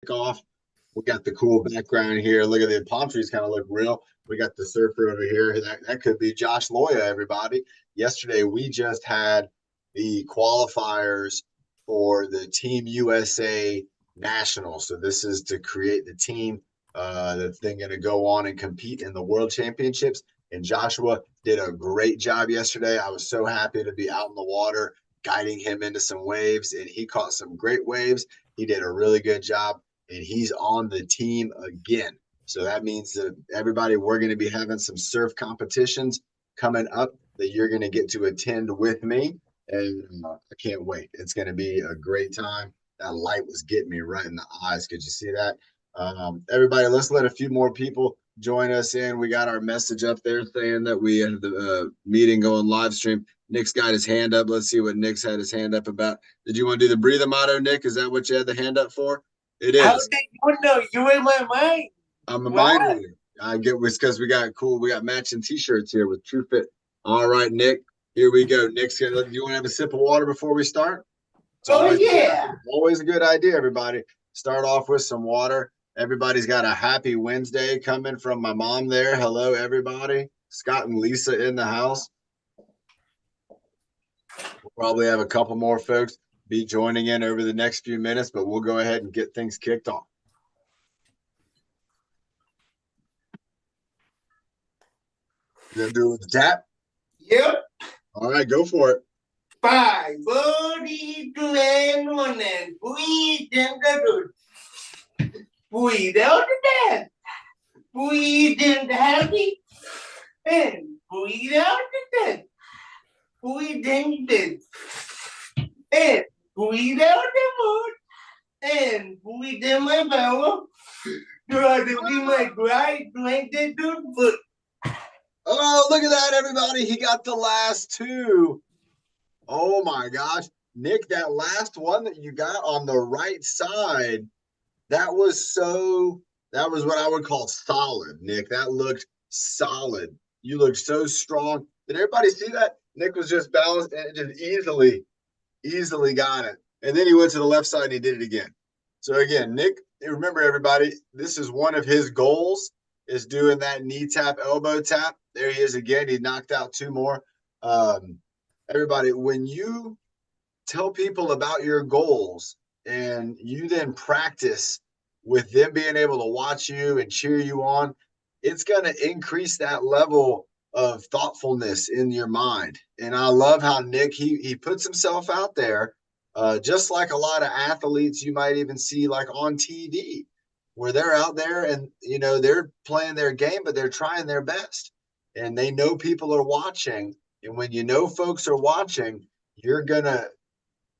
kickoff. We got the cool background here. Look at the palm trees kind of look real. We got the surfer over here. That could be Josh Loya, everybody. Yesterday, we just had the qualifiers for the Team USA National. So this is to create the team that's then going to go on and compete in the World Championships. And Joshua did a great job yesterday. I was so happy to be out in the water, guiding him into some waves, and he caught some great waves. He did a really good job, and he's on the team again. So that means that everybody, we're going to be having some surf competitions coming up that you're going to get to attend with me. And I can't wait. It's going to be a great time. That light was getting me right in the eyes. Could you see that? Everybody, let's let a few more people join us in. We got our message up there saying that we had the meeting going live stream. Nick's got his hand up. Let's see what Nick's had his hand up about. Did you want to do the breathe motto, Nick? Is that what you had the hand up for? It is. How did you know? You in my mind. I'm a mind reader. I get this because we got matching t-shirts here with True Fit. All right, Nick. Here we go. Nick's gonna. Do you want to have a sip of water before we start? Always a good idea, everybody. Start off with some water. Everybody's got a happy Wednesday coming from my mom there. Hello, everybody. Scott and Lisa in the house. We'll probably have a couple more folks be joining in over the next few minutes, but we'll go ahead and get things kicked off. You gonna do it with the tap? Yep. All right, go for it. 5, 4, 3, 2, and 1, and breathe in the good. Breathe out the dead. Breathe in the happy. And breathe out the dead. Breathe in the dead. And breathe out the mood. And breathe in my power. Try to be my bright blanket good foot. Oh, look at that, everybody. He got the last two. Oh, my gosh. Nick, that last one that you got on the right side, that was what I would call solid, Nick. That looked solid. You looked so strong. Did everybody see that? Nick was just balanced and just easily got it. And then he went to the left side and he did it again. So again, Nick, remember everybody, this is one of his goals, is doing that knee tap, elbow tap. There he is again. He knocked out two more. Everybody, when you tell people about your goals and you then practice with them being able to watch you and cheer you on, it's going to increase that level of thoughtfulness in your mind. And I love how Nick, he puts himself out there, just like a lot of athletes you might even see like on TV, where they're out there and, you know, they're playing their game, but they're trying their best and they know people are watching. And when you know folks are watching, you're going to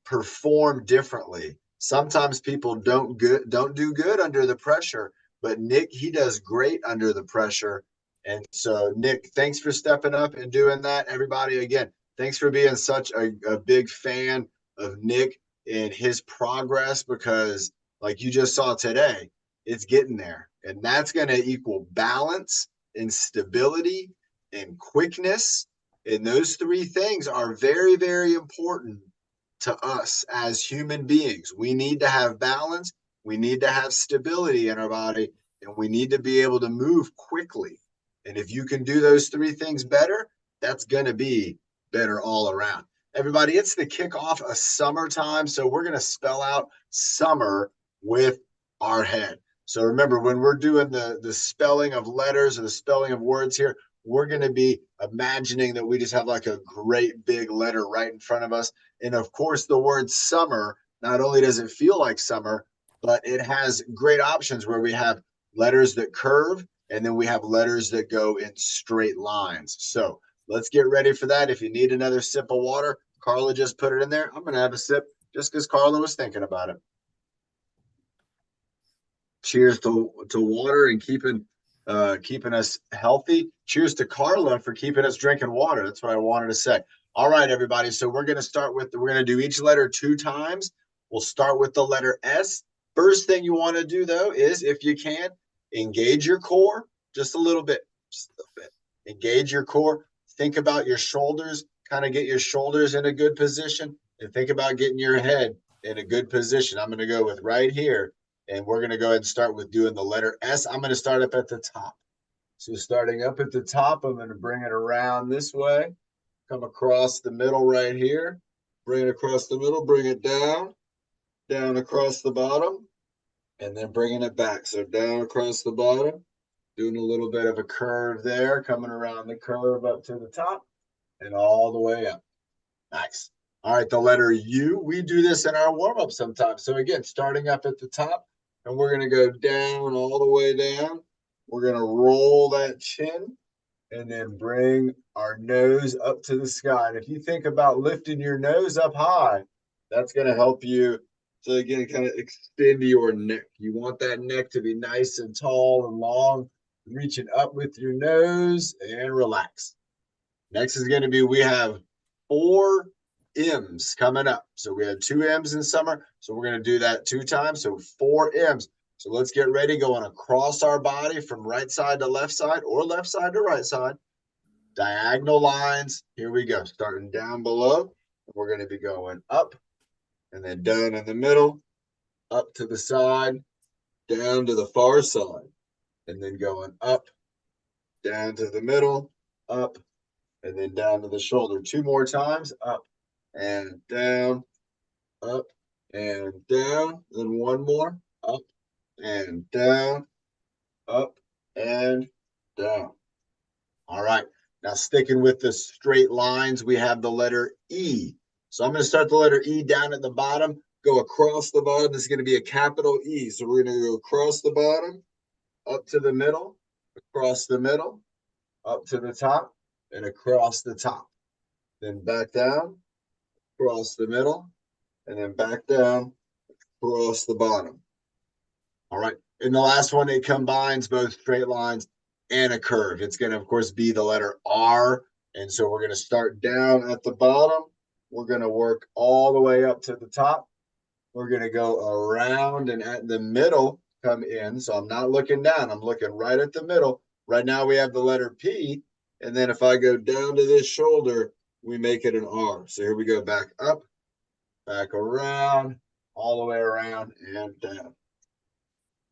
perform differently. Sometimes people don't do good under the pressure, but Nick, he does great under the pressure. And so, Nick, thanks for stepping up and doing that. Everybody, again, thanks for being such a big fan of Nick and his progress, because like you just saw today, it's getting there. And that's going to equal balance and stability and quickness. And those three things are very, very important to us as human beings. We need to have balance, we need to have stability in our body, and we need to be able to move quickly. And if you can do those three things better, that's going to be better all around. Everybody, it's the kickoff of summertime, so we're going to spell out summer with our head. So remember, when we're doing the spelling of letters or the spelling of words here, we're going to be imagining that we just have like a great big letter right in front of us. And of course, the word summer, not only does it feel like summer, but it has great options where we have letters that curve and then we have letters that go in straight lines. So let's get ready for that. If you need another sip of water, Carla just put it in there. I'm going to have a sip just because Carla was thinking about it. Cheers to water and keeping us healthy. Cheers to Carla for keeping us drinking water. That's what I wanted to say. All right, everybody. So we're going to do each letter 2 times. We'll start with the letter S. First thing you want to do, though, is if you can, engage your core just a little bit. Engage your core. Think about your shoulders. Kind of get your shoulders in a good position and think about getting your head in a good position. I'm going to go with right here And we're going to go ahead and start with doing the letter S. I'm going to start up at the top. So starting up at the top, I'm going to bring it around this way, come across the middle right here, bring it across the middle, bring it down, down across the bottom, and then bringing it back. So down across the bottom, doing a little bit of a curve there, coming around the curve up to the top and all the way up. Nice. All right, the letter U, we do this in our warm-up sometimes. So again, starting up at the top, and we're going to go down all the way down. We're going to roll that chin and then bring our nose up to the sky. And if you think about lifting your nose up high, that's going to help you to, again, kind of extend your neck. You want that neck to be nice and tall and long, reaching up with your nose and relax. Next is going to be, we have 4 M's coming up. So we had 2 M's in summer. So we're going to do that 2 times. So 4 M's. So let's get ready, going across our body from right side to left side or left side to right side. Diagonal lines. Here we go. Starting down below. We're going to be going up and then down in the middle, up to the side, down to the far side, and then going up, down to the middle, up, and then down to the shoulder. 2 more times. Up and down, up and down. Then 1 more. Up and down, up and down. All right. Now sticking with the straight lines, we have the letter E. So I'm going to start the letter E down at the bottom, go across the bottom. This is going to be a capital E. So we're going to go across the bottom, up to the middle, across the middle, up to the top, and across the top. Then back down, across the middle, and then back down, across the bottom. All right. In the last one, it combines both straight lines and a curve. It's going to, of course, be the letter R. And so we're going to start down at the bottom. We're going to work all the way up to the top. We're going to go around and at the middle come in. So I'm not looking down. I'm looking right at the middle. Right now we have the letter P. And then if I go down to this shoulder, we make it an R. So here we go, back up, back around, all the way around and down.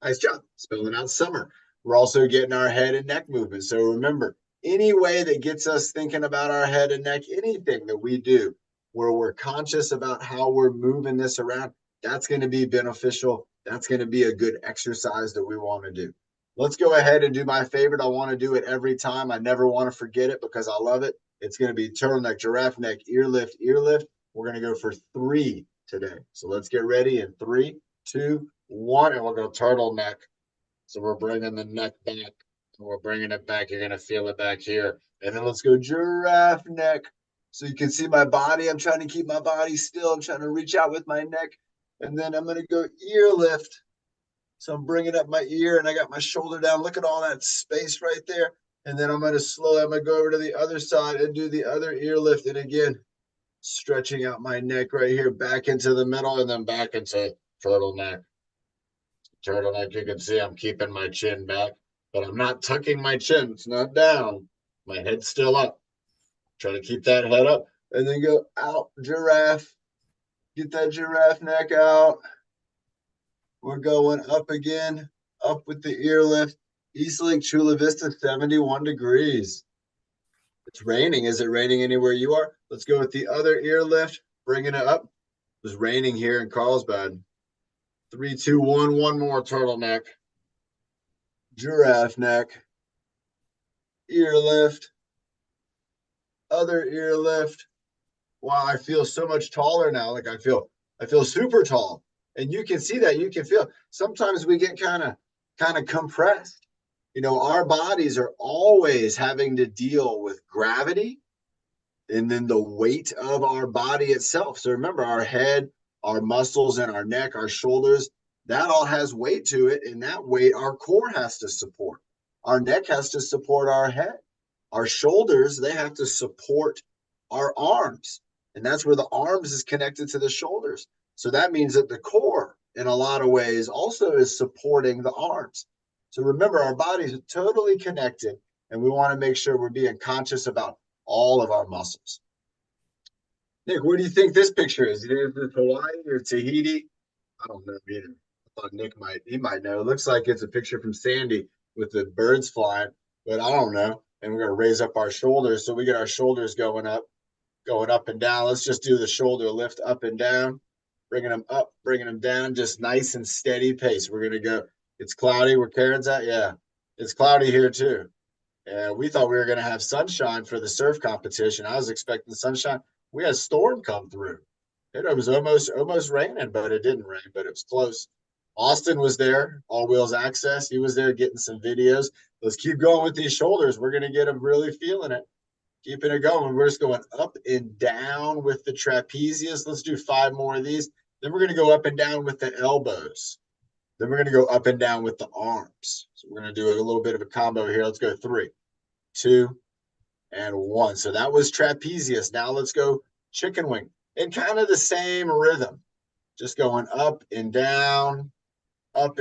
Nice job spelling out summer. We're also getting our head and neck movement. So remember, any way that gets us thinking about our head and neck, anything that we do where we're conscious about how we're moving this around, that's going to be beneficial. That's going to be a good exercise that we want to do. Let's go ahead and do my favorite. I want to do it every time. I never want to forget it because I love it. It's going to be turtleneck, giraffe neck, ear lift, ear lift. We're going to go for 3 today. So let's get ready in 3, 2, 1, and we're going to turtleneck. So we're bringing the neck back. And we're bringing it back. You're going to feel it back here. And then let's go giraffe neck. So you can see my body. I'm trying to keep my body still. I'm trying to reach out with my neck. And then I'm going to go ear lift. So I'm bringing up my ear and I got my shoulder down. Look at all that space right there. And then I'm going to go over to the other side and do the other ear lift. And again, stretching out my neck right here, back into the middle and then back into turtleneck. Turtleneck, you can see I'm keeping my chin back, but I'm not tucking my chin. It's not down. My head's still up. Try to keep that head up and then go out, giraffe. Get that giraffe neck out. We're going up again, up with the ear lift. East Lake Chula Vista, 71 degrees. It's raining. Is it raining anywhere you are? Let's go with the other ear lift, bringing it up. It was raining here in Carlsbad. 3, 2, 1, 1 more turtleneck. Giraffe neck. Ear lift. Other ear lift. Wow, I feel so much taller now. Like I feel super tall. And you can see that. You can feel sometimes we get kind of compressed. You know, our bodies are always having to deal with gravity and then the weight of our body itself. So remember, our head, our muscles, and our neck, our shoulders, that all has weight to it. And that weight our core has to support. Our neck has to support our head. Our shoulders, they have to support our arms. And that's where the arms is connected to the shoulders. So that means that the core, in a lot of ways, also is supporting the arms. So remember, our bodies are totally connected, and we want to make sure we're being conscious about all of our muscles. Nick, where do you think this picture is? Is it Hawaii or Tahiti? I don't know either. thought he might know. It looks like it's a picture from Sandy with the birds flying, but I don't know. And we're gonna raise up our shoulders, so we get our shoulders going up and down. Let's just do the shoulder lift up and down, bringing them up, bringing them down, just nice and steady pace. We're gonna go. It's cloudy where Karen's at. Yeah, it's cloudy here too. And we thought we were gonna have sunshine for the surf competition. I was expecting sunshine. We had a storm come through. It was almost raining, but it didn't rain, but it was close. Austin was there, All Wheels Access. He was there getting some videos. Let's keep going with these shoulders. We're gonna get them really feeling it. Keeping it going. We're just going up and down with the trapezius. Let's do 5 more of these. Then we're going to go up and down with the elbows. Then we're going to go up and down with the arms. So we're going to do a little bit of a combo here. Let's go 3, 2, and 1. So that was trapezius. Now let's go chicken wing in kind of the same rhythm. Just going up and down, not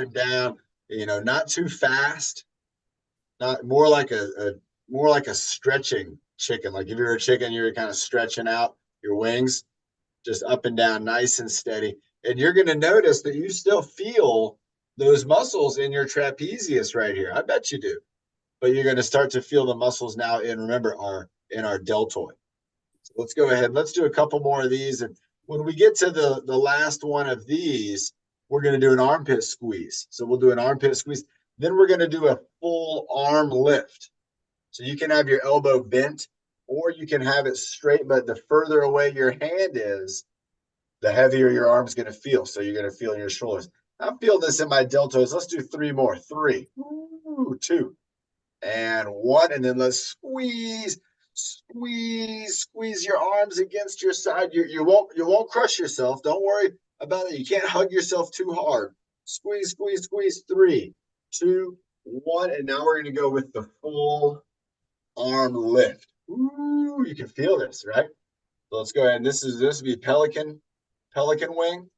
too fast. Not more like a stretching chicken. Like if you're a chicken, you're kind of stretching out your wings, just up and down, nice and steady. And you're going to notice that you still feel those muscles in your trapezius right here. I bet you do. But you're going to start to feel the muscles now in our deltoid. So let's go ahead. Let's do a couple more of these. And when we get to the last one of these, we're going to do an armpit squeeze. So we'll do an armpit squeeze. Then we're going to do a full arm lift. So you can have your elbow bent or you can have it straight, but the further away your hand is, the heavier your arm's going to feel. So you're going to feel in your shoulders. I feel this in my deltoids. Let's do 3 more. 3, 2, and 1. And then let's squeeze your arms against your side. You won't crush yourself. Don't worry about it. You can't hug yourself too hard. Squeeze. 3, 2, 1. And now we're going to go with the full arm lift. Ooh, you can feel this, right? So let's go ahead. And this would be pelican wing.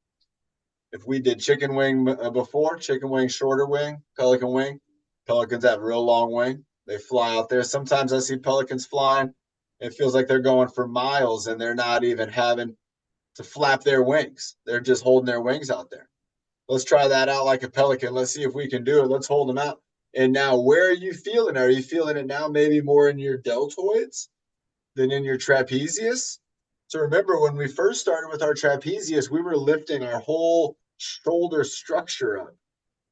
If we did chicken wing before, chicken wing, shorter wing, pelican wing. Pelicans have a real long wing. They fly out there. Sometimes I see pelicans flying. It feels like they're going for miles and they're not even having to flap their wings. They're just holding their wings out there. Let's try that out like a pelican. Let's see if we can do it. Let's hold them out. And now, where are you feeling it? Are you feeling it now maybe more in your deltoids than in your trapezius? So remember, when we first started with our trapezius, we were lifting our whole shoulder structure up.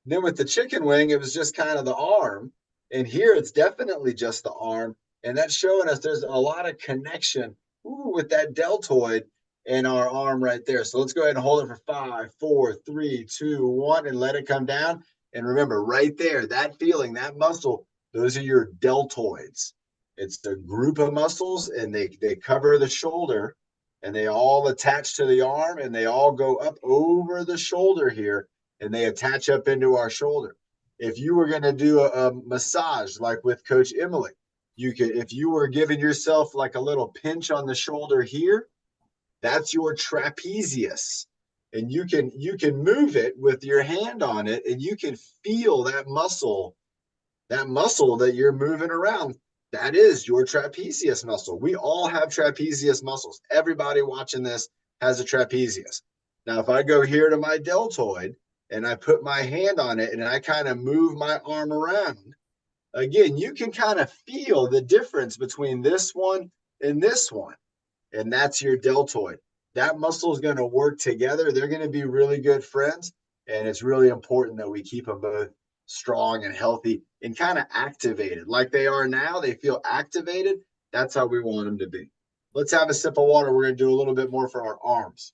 Then with the chicken wing, it was just kind of the arm. And here, it's definitely just the arm. And that's showing us there's a lot of connection with that deltoid and our arm right there. So let's go ahead and hold it for 5, 4, 3, 2, 1, and let it come down. And remember, right there, that feeling, that muscle, those are your deltoids. It's a group of muscles, and they cover the shoulder, and they all attach to the arm, and they all go up over the shoulder here, and they attach up into our shoulder. If you were going to do a massage, like with Coach Emily, you could, if you were giving yourself like a little pinch on the shoulder here, that's your trapezius. And you can move it with your hand on it, and you can feel that muscle that you're moving around. That is your trapezius muscle. We all have trapezius muscles. Everybody watching this has a trapezius. Now, if I go here to my deltoid and I put my hand on it and I kind of move my arm around, again, you can kind of feel the difference between this one and this one. And that's your deltoid. That muscle is going to work together. They're going to be really good friends. And it's really important that we keep them both strong and healthy and kind of activated. Like they are now, they feel activated. That's how we want them to be. Let's have a sip of water. We're going to do a little bit more for our arms.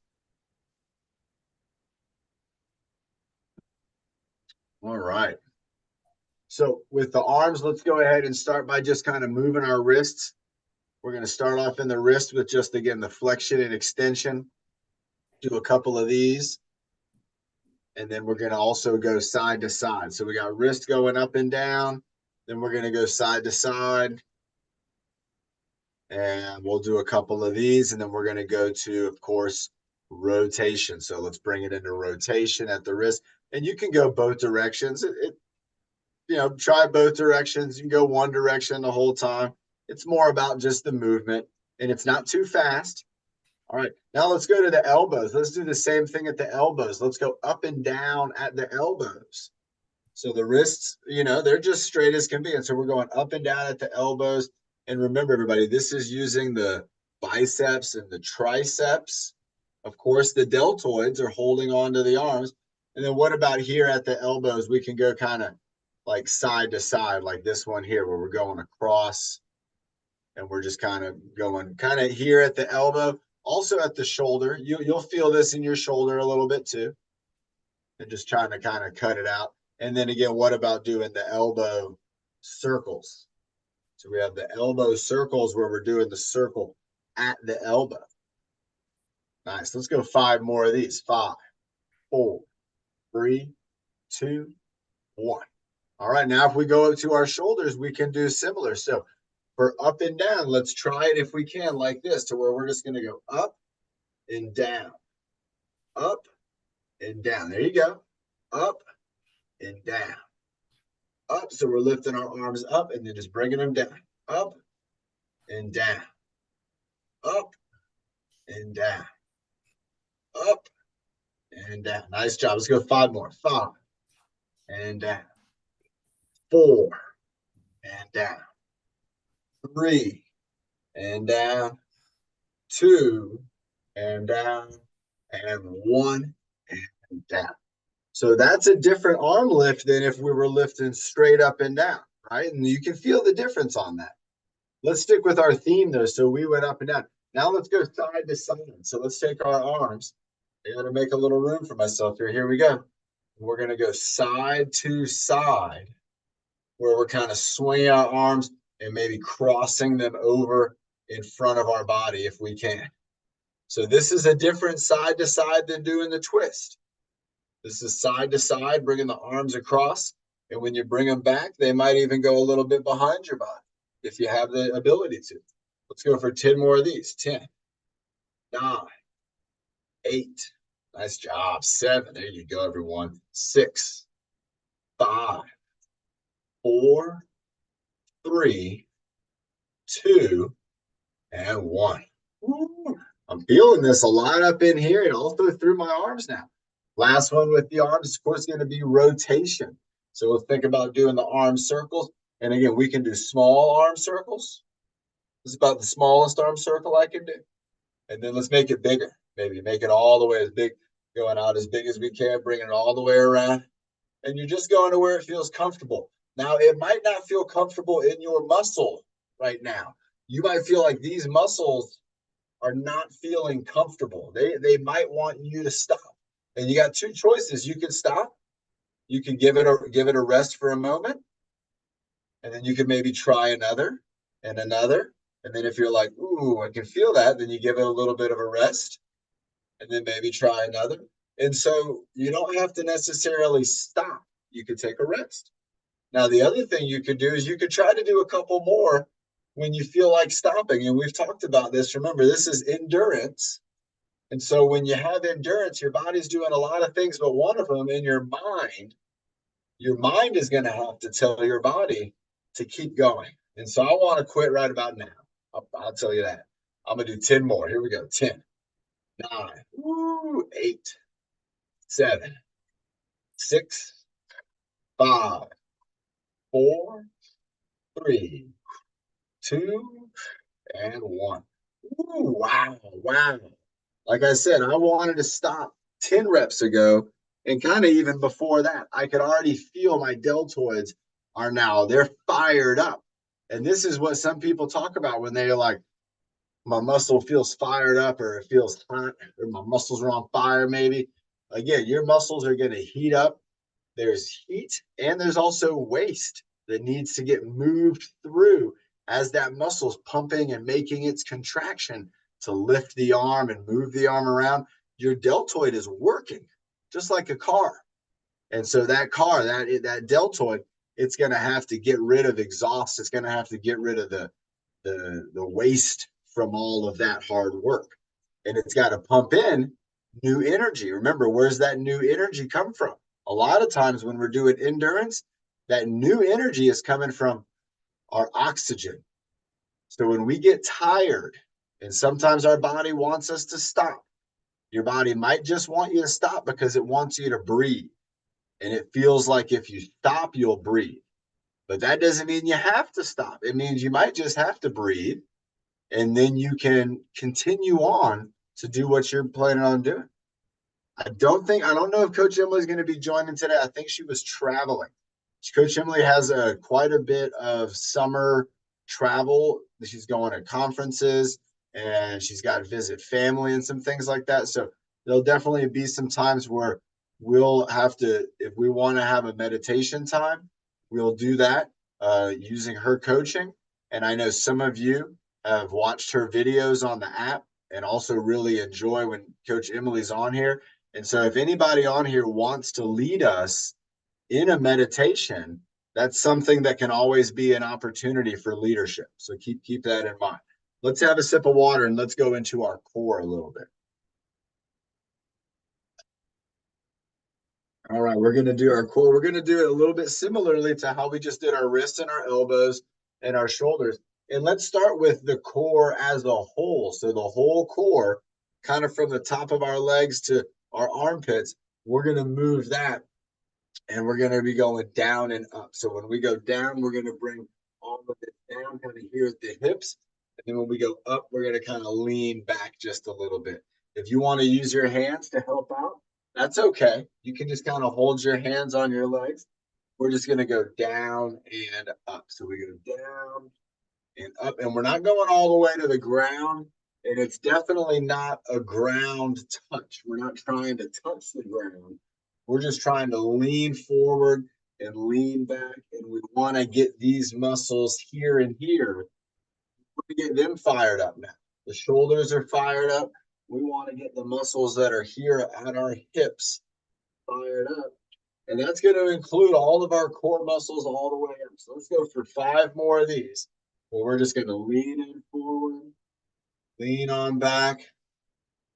All right. So with the arms, let's go ahead and start by just kind of moving our wrists. We're going to start off in the wrist with just, again, the flexion and extension. Do a couple of these. And then we're going to also go side to side. So we got wrist going up and down. Then we're going to go side to side. And we'll do a couple of these. And then we're going to go to, of course, rotation. So let's bring it into rotation at the wrist. And you can go both directions. Try both directions. You can go one direction the whole time. It's more about just the movement, and it's not too fast. All right, now let's go to the elbows. Let's do the same thing at the elbows. Let's go up and down at the elbows. So the wrists, they're just straight as can be. And so we're going up and down at the elbows. And remember, everybody, this is using the biceps and the triceps. Of course, the deltoids are holding on to the arms. And then what about here at the elbows? We can go kind of like side to side, like this one here, where we're going across and we're just kind of going kind of here at the elbow, also at the shoulder. You'll feel this in your shoulder a little bit too. And just trying to kind of cut it out. And then again, what about doing the elbow circles? So we have the elbow circles where we're doing the circle at the elbow. Nice. Let's go 5 more of these. 5, 4, 3, 2, 1. All right. Now, if we go up to our shoulders, we can do similar. So for up and down, let's try it if we can like this, to where we're just going to go up and down, up and down. There you go. Up and down, up. So we're lifting our arms up and then just bringing them down, up and down, up and down, up and down. Nice job. Let's go 5 more. 5 and down, 4 and down, 3 and down, 2 and down, and 1 and down. So that's a different arm lift than if we were lifting straight up and down, right? And you can feel the difference on that. Let's stick with our theme though. So we went up and down. Now let's go side to side. So let's take our arms. I'm going to make a little room for myself here. Here we go. We're going to go side to side, where we're kind of swinging our arms and maybe crossing them over in front of our body if we can. So this is a different side to side than doing the twist. This is side to side, bringing the arms across. And when you bring them back, they might even go a little bit behind your body if you have the ability to. Let's go for 10 more of these. 10, 9, 8. Nice job. 7. There you go, everyone. 6, 5, 4, 3, 2, and 1. Woo. I'm feeling this a lot up in here and also through my arms now. Last one with the arms, of course, going to be rotation. So we'll think about doing the arm circles. And again, we can do small arm circles. This is about the smallest arm circle I can do. And then let's make it bigger. Maybe make it all the way as big, going out as big as we can, bringing it all the way around. And you're just going to where it feels comfortable. Now, it might not feel comfortable in your muscle right now. You might feel like these muscles are not feeling comfortable. They might want you to stop. And you got 2 choices. You can stop. You can give it a rest for a moment. And then you can maybe try another and another. And then if you're like, ooh, I can feel that, then you give it a little bit of a rest. And then maybe try another. And so you don't have to necessarily stop. You could take a rest. Now, the other thing you could do is you could try to do a couple more when you feel like stopping. And we've talked about this. Remember, this is endurance. And so when you have endurance, your body's doing a lot of things, but one of them in your mind is going to have to tell your body to keep going. And so I want to quit right about now. I'll tell you that. I'm going to do 10 more. Here we go. 10, 9, 8, 7, 6, 5, 4, 3, 2, and 1. Ooh, wow. Like I said, I wanted to stop 10 reps ago, and kind of even before that, I could already feel my deltoids they're fired up. And this is what some people talk about when they're like, my muscle feels fired up, or it feels hot, or my muscles are on fire maybe. Again, your muscles are going to heat up. There's heat, and there's also waste that needs to get moved through as that muscle's pumping and making its contraction to lift the arm and move the arm around. Your deltoid is working just like a car. And so that deltoid, it's going to have to get rid of exhaust. It's going to have to get rid of the waste from all of that hard work. And it's got to pump in new energy. Remember, where's that new energy come from? A lot of times when we're doing endurance, that new energy is coming from our oxygen. So when we get tired And sometimes our body wants us to stop. Your body might just want you to stop because it wants you to breathe. And it feels like if you stop, you'll breathe. But that doesn't mean you have to stop. It means you might just have to breathe, and then you can continue on to do what you're planning on doing. I don't know if Coach Emily's going to be joining today. I think she was traveling. Coach Emily has quite a bit of summer travel. She's going to conferences and she's got to visit family and some things like that. So there'll definitely be some times where we'll have to, if we want to have a meditation time, we'll do that using her coaching. And I know some of you have watched her videos on the app and also really enjoy when Coach Emily's on here. And so if anybody on here wants to lead us in a meditation, that's something that can always be an opportunity for leadership. So keep that in mind. Let's have a sip of water and let's go into our core a little bit. All right, we're going to do our core. We're going to do it a little bit similarly to how we just did our wrists and our elbows and our shoulders. And let's start with the core as a whole. So the whole core, kind of from the top of our legs to our armpits, we're going to move that and we're going to be going down and up. So when we go down, we're going to bring all of it down kind of here at the hips. And then when we go up, we're going to kind of lean back just a little bit. If you want to use your hands to help out, that's okay. You can just kind of hold your hands on your legs. We're just going to go down and up. So we go down and up, and we're not going all the way to the ground. And it's definitely not a ground touch. We're not trying to touch the ground. We're just trying to lean forward and lean back. And we want to get these muscles here and here. We get them fired up now. The shoulders are fired up. We want to get the muscles that are here at our hips fired up. And that's going to include all of our core muscles all the way up. So let's go for 5 more of these. Well, we're just going to lean in forward, lean on back,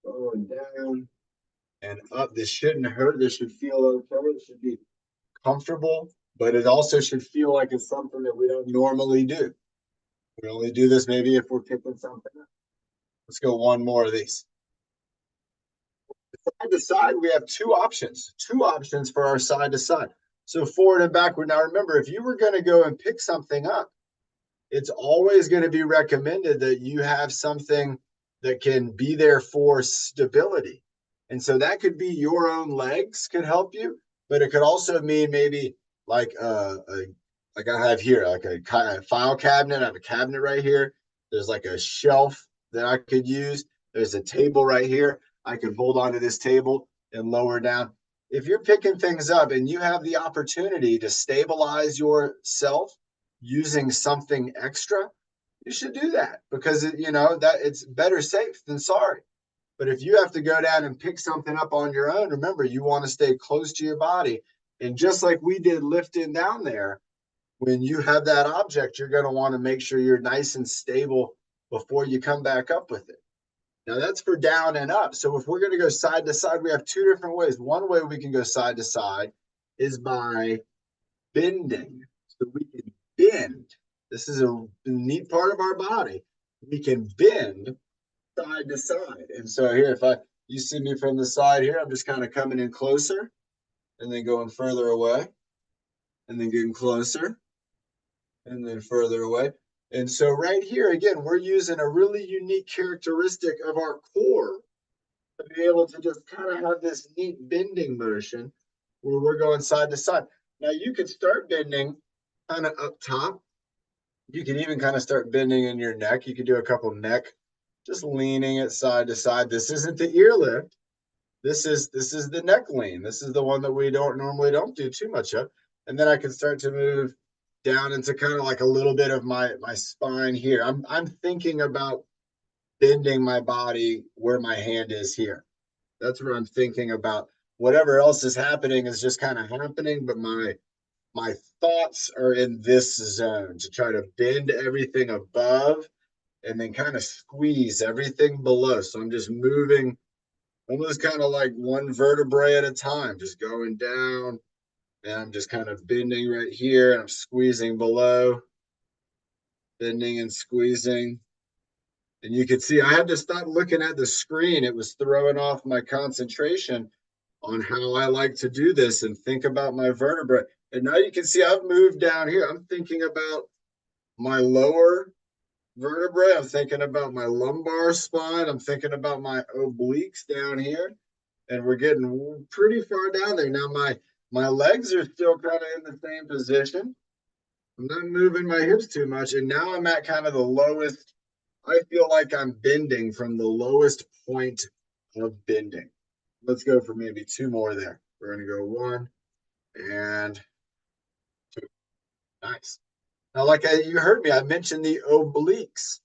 going down and up. This shouldn't hurt. This should feel okay. It should be comfortable, but it also should feel like it's something that we don't normally do. We only do this maybe if we're picking something up. Let's go 1 more of these. Side to side, we have 2 options for our side to side. So forward and backward. Now remember, if you were going to go and pick something up, it's always going to be recommended that you have something that can be there for stability. And so that could be your own legs could help you, but it could also mean maybe like like I have here, like a file cabinet. I have a cabinet right here. There's like a shelf that I could use. There's a table right here. I could hold onto this table and lower down. If you're picking things up and you have the opportunity to stabilize yourself using something extra, you should do that because that it's better safe than sorry. But if you have to go down and pick something up on your own, remember you want to stay close to your body. And just like we did lifting down there, when you have that object, you're going to want to make sure you're nice and stable before you come back up with it. Now that's for down and up. So if we're going to go side to side, we have 2 different ways. One way we can go side to side is by bending. So we can bend. This is a neat part of our body. We can bend side to side. And so here, if you see me from the side here, I'm just kind of coming in closer and then going further away and then getting closer and then further away. And so right here, again, we're using a really unique characteristic of our core to be able to just kind of have this neat bending motion where we're going side to side. Now you could start bending kind of up top. You can even kind of start bending in your neck. You could do a couple neck, just leaning it side to side. This isn't the ear lift. This is the neck lean. This is the one that we normally don't do too much of. And then I can start to move down into kind of like a little bit of my spine here. I'm thinking about bending my body where my hand is here. That's what I'm thinking about. Whatever else is happening is just kind of happening, but my thoughts are in this zone to try to bend everything above and then kind of squeeze everything below. So I'm just moving almost kind of like one vertebrae at a time, just going down. And I'm just kind of bending right here. And I'm squeezing below, bending and squeezing. And you can see I had to stop looking at the screen. It was throwing off my concentration on how I like to do this and think about my vertebrae. And now you can see I've moved down here. I'm thinking about my lower vertebrae. I'm thinking about my lumbar spine. I'm thinking about my obliques down here. And we're getting pretty far down there. Now my legs are still kind of in the same position. I'm not moving my hips too much. And now I'm at kind of the lowest. I feel like I'm bending from the lowest point of bending. Let's go for maybe two more there. We're going to go 1 and 2. Nice. Now, you heard me, I mentioned the obliques.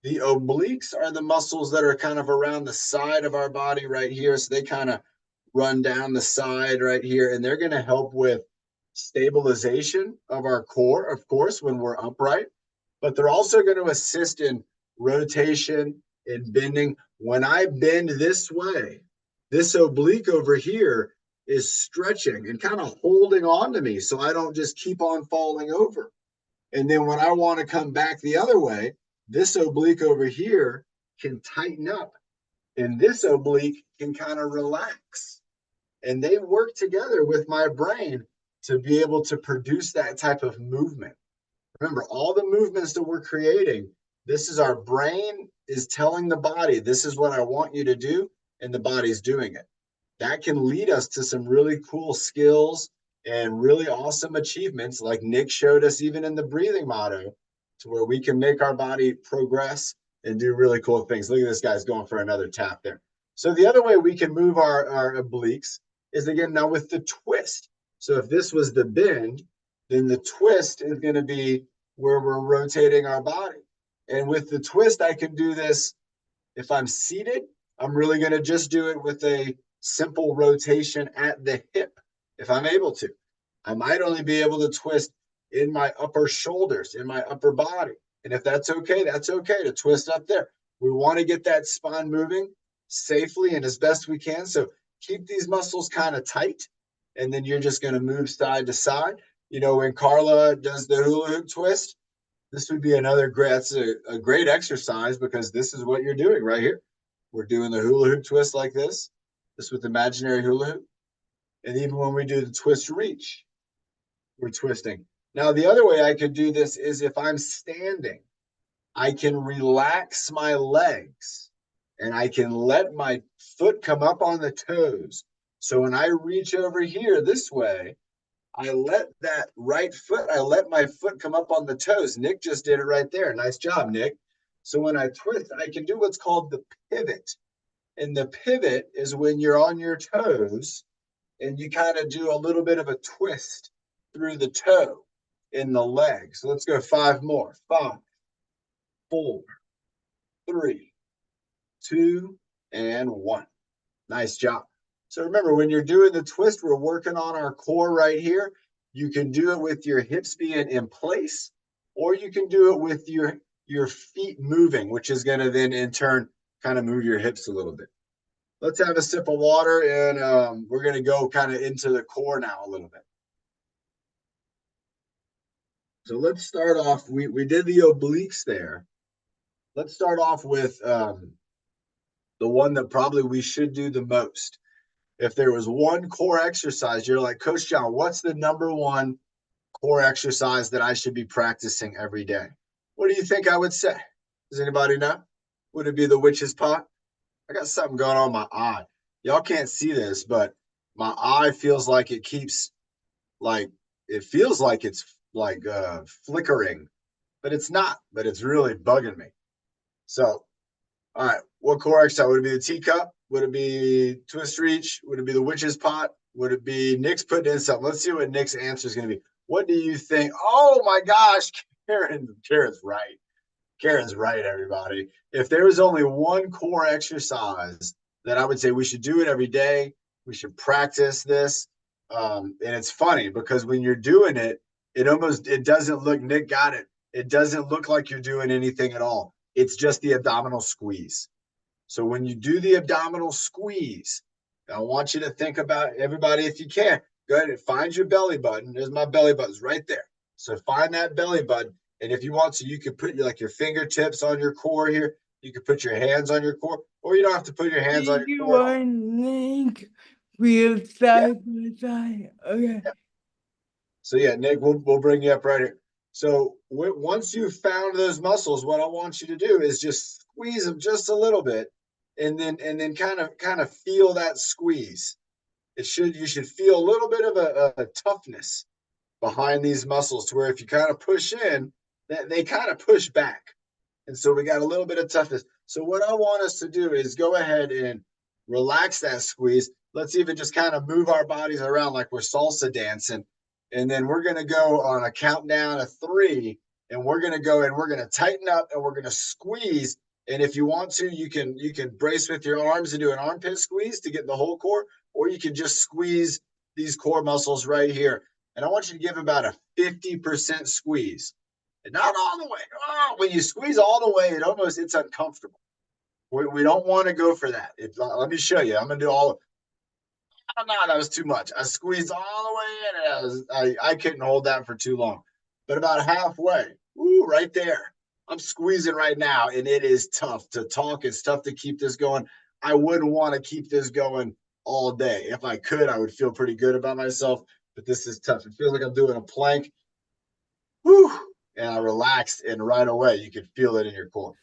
The obliques are the muscles that are kind of around the side of our body right here. So they kind of run down the side right here, and they're going to help with stabilization of our core, of course, when we're upright. But they're also going to assist in rotation and bending. When I bend this way, this oblique over here is stretching and kind of holding on to me so I don't just keep on falling over. And then when I want to come back the other way, this oblique over here can tighten up and this oblique can kind of relax. And they work together with my brain to be able to produce that type of movement. Remember, all the movements that we're creating, this is our brain is telling the body, this is what I want you to do, and the body's doing it. That can lead us to some really cool skills and really awesome achievements like Nick showed us even in the breathing motto, to where we can make our body progress and do really cool things. Look at this guy's going for another tap there. So the other way we can move our obliques is, again, now with the twist. So if this was the bend, then the twist is going to be where we're rotating our body. And with the twist, I can do this. If I'm seated, I'm really going to just do it with a simple rotation at the hip, if I'm able to. I might only be able to twist in my upper shoulders, in my upper body. And if that's okay to twist up there. We want to get that spine moving safely and as best we can. So keep these muscles kind of tight. And then you're just going to move side to side. You know, when Carla does the hula hoop twist, this would be another great, that's a great exercise, because this is what you're doing right here. We're doing the hula hoop twist like this with imaginary hula hoop. And even when we do the twist reach, we're twisting. Now, the other way I could do this is if I'm standing, I can relax my legs and I can let my foot come up on the toes. So when I reach over here this way, I let that right foot, I let my foot come up on the toes. Nick just did it right there. Nice job, Nick. So when I twist, I can do what's called the pivot. And the pivot is when you're on your toes and you kind of do a little bit of a twist through the toe in the leg. So let's go 5 more. 5, 4, 3, 2, and 1. Nice job. So remember, when you're doing the twist, we're working on our core right here. You can do it with your hips being in place, or you can do it with your feet moving, which is going to then in turn kind of move your hips a little bit. Let's have a sip of water, and we're going to go kind of into the core now a little bit. So let's start off. We did the obliques there. Let's start off with the one that probably we should do the most. If there was one core exercise, you're like, Coach John, what's the number one core exercise that I should be practicing every day? What do you think I would say? Does anybody know? Would it be the witch's pot? I got something going on in my eye. Y'all can't see this, but my eye feels like it keeps, like, it feels like it's like flickering, but it's not, but it's really bugging me. So, all right, what core exercise? Would it be the teacup? Would it be twist reach? Would it be the witch's pot? Would it be Nick's putting in something? Let's see what Nick's answer is going to be. What do you think? Oh my gosh, Karen's right. Karen's right, everybody. If there was only one core exercise that I would say we should do it every day, we should practice this. And it's funny because when you're doing it, it doesn't look, Nick got it. It doesn't look like you're doing anything at all. It's just the abdominal squeeze. So when you do the abdominal squeeze, I want you to think about, everybody, if you can, go ahead and find your belly button. There's my belly button's right there. So find that belly button. And if you want to, you can put like your fingertips on your core here. You can put your hands on your core, or you don't have to put your hands on your You core. one link wheel side by side. Okay. Yeah. So yeah, Nick, we'll bring you up right here. So once you've found those muscles, what I want you to do is just squeeze them just a little bit, and then kind of feel that squeeze. You should feel a little bit of a toughness behind these muscles, to where if you kind of push in, they kind of push back. And so we got a little bit of toughness. So what I want us to do is go ahead and relax that squeeze. Let's even just kind of move our bodies around like we're salsa dancing. And then we're going to go on a countdown of 3, and we're going to go and we're going to tighten up and we're going to squeeze. And if you want to, you can brace with your arms and do an armpit squeeze to get the whole core, or you can just squeeze these core muscles right here. And I want you to give about a 50% squeeze. And not all the way. Oh, when you squeeze all the way, it's uncomfortable. We don't want to go for that. Let me show you. I'm going to do all. Oh, no, that was too much. I squeezed all the way in, and I couldn't hold that for too long. But about halfway, right there. I'm squeezing right now, and it is tough to talk. It's tough to keep this going. I wouldn't want to keep this going all day. If I could, I would feel pretty good about myself, but this is tough. It feels like I'm doing a plank. Whew. And I relaxed, and right away, you can feel it in your core.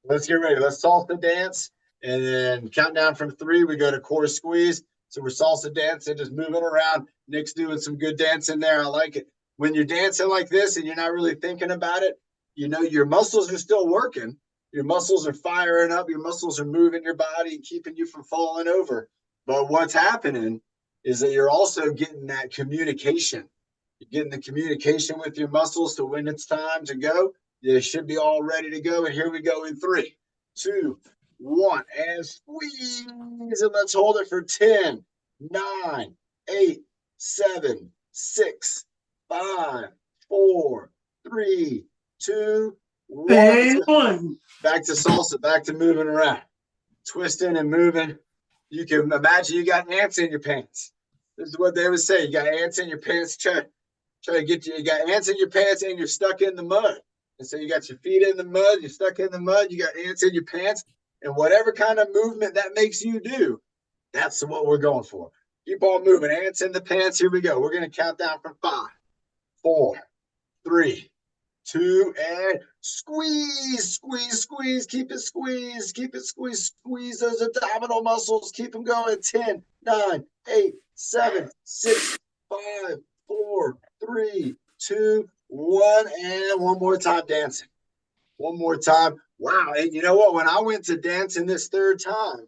Let's get ready. Let's salsa dance, and then count down from 3. We go to core squeeze. So we're salsa dancing, just moving around. Nick's doing some good dancing there. I like it. When you're dancing like this and you're not really thinking about it, your muscles are still working. Your muscles are firing up. Your muscles are moving your body, keeping you from falling over. But what's happening is that you're also getting that communication. You're getting the communication with your muscles to when it's time to go. They should be all ready to go. And here we go in 3, 2, 1, and squeeze. And let's hold it for 10, 9, 8, 7, 6, 5, 4, 3, 2, 1. Back to salsa, back to moving around, twisting and moving. You can imagine you got ants in your pants. This is what they would say. You got ants in your pants. Try to get you. You got ants in your pants, and you're stuck in the mud. And so you got your feet in the mud. You're stuck in the mud. You got ants in your pants. And whatever kind of movement that makes you do, that's what we're going for. Keep on moving. Ants in the pants. Here we go. We're going to count down from 5, 4, 3, 2, and squeeze, squeeze, squeeze. Keep it squeezed. Keep it squeezed. Squeeze those abdominal muscles. Keep them going. 10, 9, 8, 7, 6, 5, 4, 3, 2, 1, and one more time dancing. One more time. Wow. And you know what? When I went to dancing this 3rd time,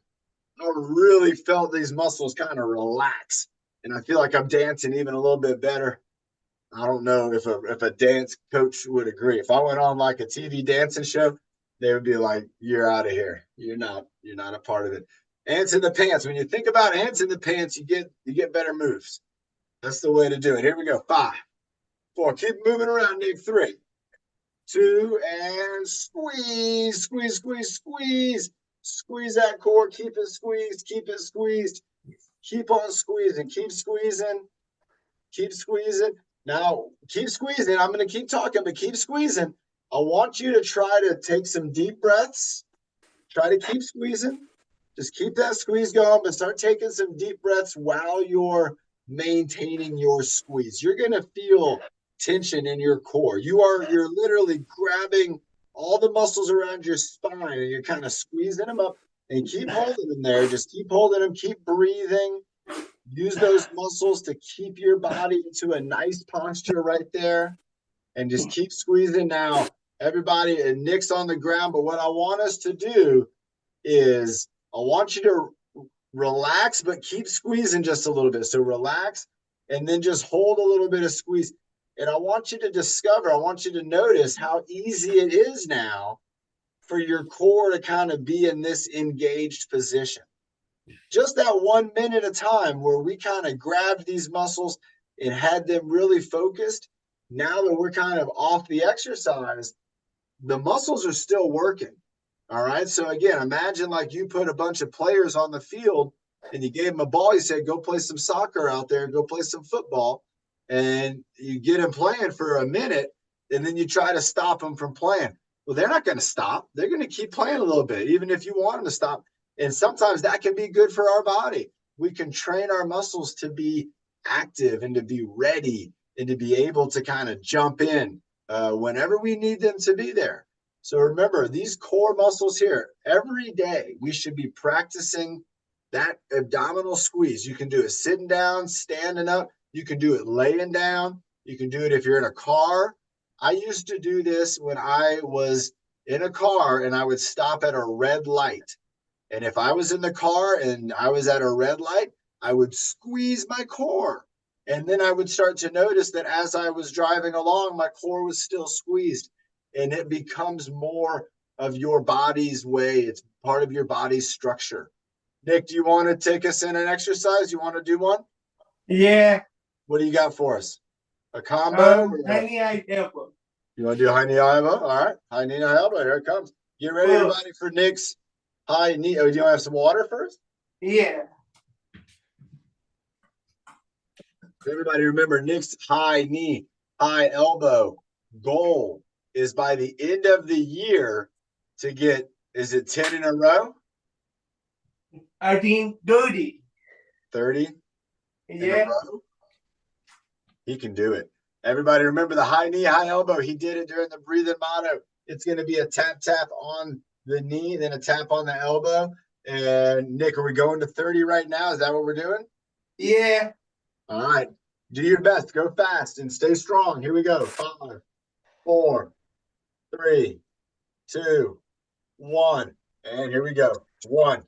I really felt these muscles kind of relax. And I feel like I'm dancing even a little bit better. I don't know if a dance coach would agree. If I went on like a TV dancing show, they would be like, "You're out of here. You're not a part of it." Ants in the pants. When you think about ants in the pants, you get better moves. That's the way to do it. Here we go. 5, 4. Keep moving around, Nick. 3, 2, and squeeze, squeeze, squeeze, squeeze. Squeeze that core. Keep it squeezed. Keep it squeezed. Keep on squeezing. Keep squeezing. Keep squeezing. Now, keep squeezing. I'm going to keep talking, but keep squeezing. I want you to try to take some deep breaths. Try to keep squeezing. Just keep that squeeze going, but start taking some deep breaths while you're maintaining your squeeze. You're going to feel tension in your core. You're literally grabbing all the muscles around your spine, and you're kind of squeezing them up, and keep holding them there. Just keep holding them. Keep breathing. Use those muscles to keep your body into a nice posture right there, and just keep squeezing. Now, everybody, and Nick's on the ground, but what I want us to do is I want you to relax, but keep squeezing just a little bit. So relax, and then just hold a little bit of squeeze. And I want you to notice how easy it is now for your core to kind of be in this engaged position. Just that 1 minute at a time where we kind of grabbed these muscles and had them really focused. Now that we're kind of off the exercise, the muscles are still working. All right. So again, imagine like you put a bunch of players on the field and you gave them a ball. You said, go play some soccer out there, go play some football. And you get them playing for a minute, and then you try to stop them from playing. well, they're not going to stop. They're going to keep playing a little bit, even if you want them to stop. And sometimes that can be good for our body. We can train our muscles to be active and to be ready and to be able to kind of jump in whenever we need them to be there. So remember, these core muscles here, every day we should be practicing that abdominal squeeze. You can do it sitting down, standing up. You can do it laying down. You can do it if you're in a car. I used to do this when I was in a car and I would stop at a red light. And if I was in the car and I was at a red light, I would squeeze my core. And then I would start to notice that as I was driving along, my core was still squeezed. And it becomes more of your body's way. It's part of your body's structure. Nick, do you want to take us in an exercise? You want to do one? Yeah. What do you got for us? A combo? Honey, I elbow. You want to do high knee elbow? All right. High knee elbow. Here it comes. Get ready, everybody, for Nick's high knee. Oh, do you want to have some water first? Yeah. Everybody remember Nick's high knee, high elbow goal is by the end of the year to get, is it 10 in a row? I think 30. 30 Yeah. in a row? He can do it. Everybody remember the high knee, high elbow. He did it during the breathing motto. It's going to be a tap, tap on the knee, then a tap on the elbow. And Nick, are we going to 30 right now? Is that what we're doing? Yeah. All right. Do your best. Go fast and stay strong. Here we go. 5, 4, 3, 2, 1. And here we go. 1,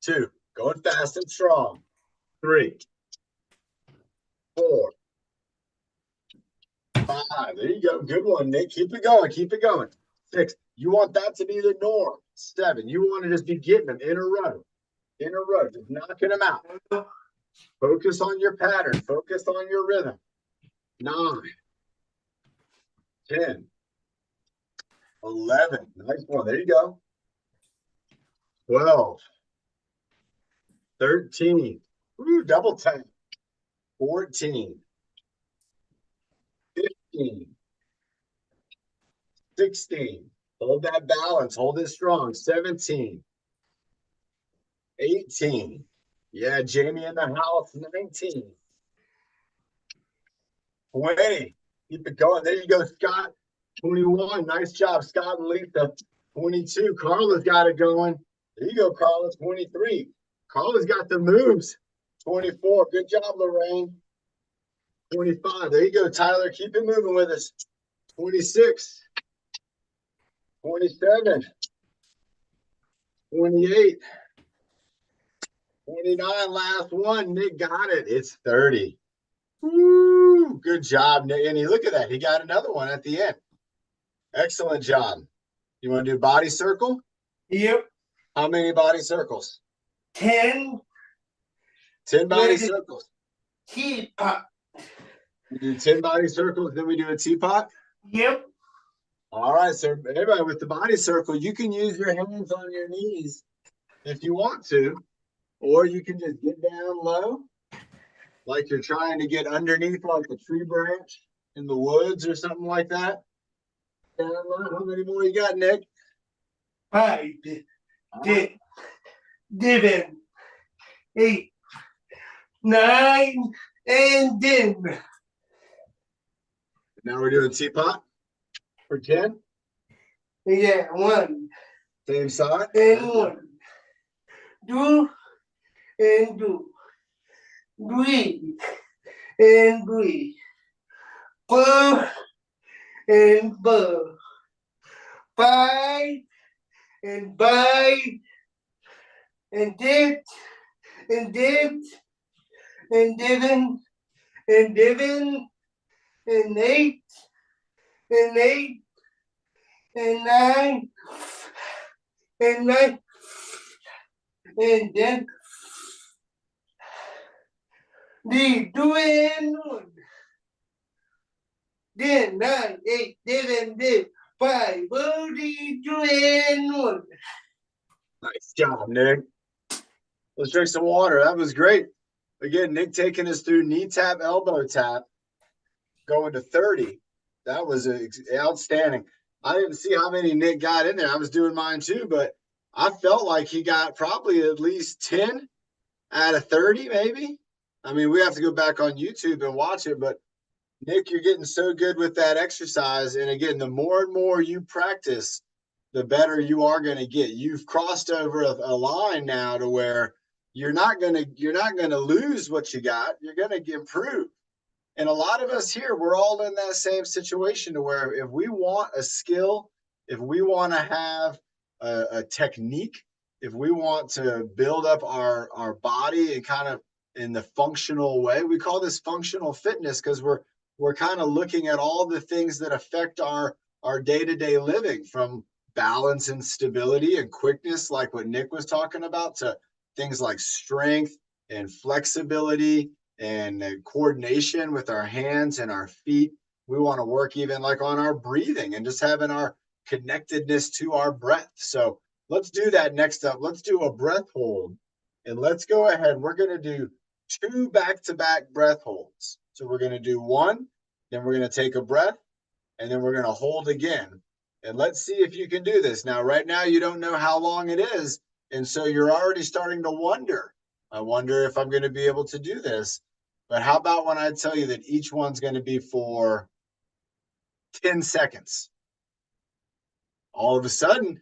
2. Going fast and strong. 3, 4, 5. There you go. Good one, Nick. Keep it going. Keep it going. 6. You want that to be the norm. 7. You want to just be getting them in a row. In a row. Just knocking them out. Focus on your pattern. Focus on your rhythm. 9, 10, 11. Nice one. There you go. 12, 13. Ooh, double 10. 14, 15, 16. Hold that balance. Hold it strong. 17, 18. Yeah, Jamie in the house. 19, 20. Keep it going. There you go, Scott. 21. Nice job, Scott and Lisa. 22. Carla's got it going. There you go, Carla. 23. Carla's got the moves. 24. Good job, Lorraine. 25. There you go, Tyler. Keep it moving with us. 26. 27. 28. 29. Last one. Nick got it. It's 30. Woo! Good job, Nick. And look at that. He got another one at the end. Excellent job. You want to do body circle? Yep. How many body circles? 10. 10 body circles. Teapot. We do 10 body circles, then we do a teapot? Yep. All right, so everybody with the body circle, you can use your hands on your knees if you want to, or you can just get down low, like you're trying to get underneath like a tree branch in the woods or something like that. Down low. How many more you got, Nick? 5, 6, 7, 8, 9, and 10. Now we're doing teapot for 10. Yeah, 1. Same side. And 1. 2 and 2. 3 and 3. 4 and 4. 5 and 5. And 6 and 6. And 7 and 7. And 8 and 8. And 9 and 9. And 10. The 2 and 1. 10, 9, 8, 7, 6, 5, 4, 3, 2 and 1. Nice job, Nick. Let's drink some water. That was great. Again, Nick taking us through knee tap, elbow tap, going to 30. That was outstanding. I didn't see how many Nick got in there. I was doing mine too, but I felt like he got probably at least 10 out of 30, maybe. I mean, we have to go back on YouTube and watch it, but Nick, you're getting so good with that exercise. And again, the more and more you practice, the better you are going to get. You've crossed over a line now to where you're not going to lose what you got. You're going to improve. And a lot of us here, we're all in that same situation to where if we want a skill, if we want to have a technique, if we want to build up our body and kind of in the functional way, we call this functional fitness because we're kind of looking at all the things that affect our day-to-day living, from balance and stability and quickness, like what Nick was talking about, to things like strength and flexibility and coordination with our hands and our feet. We want to work even like on our breathing and just having our connectedness to our breath. So let's do that next up. Let's do a breath hold. And let's go ahead. We're going to do 2 back-to-back breath holds. So we're going to do 1, then we're going to take a breath, and then we're going to hold again. And let's see if you can do this. Now, right now, you don't know how long it is. And so you're already starting to wonder, I wonder if I'm going to be able to do this. But how about when I tell you that each one's going to be for 10 seconds? All of a sudden,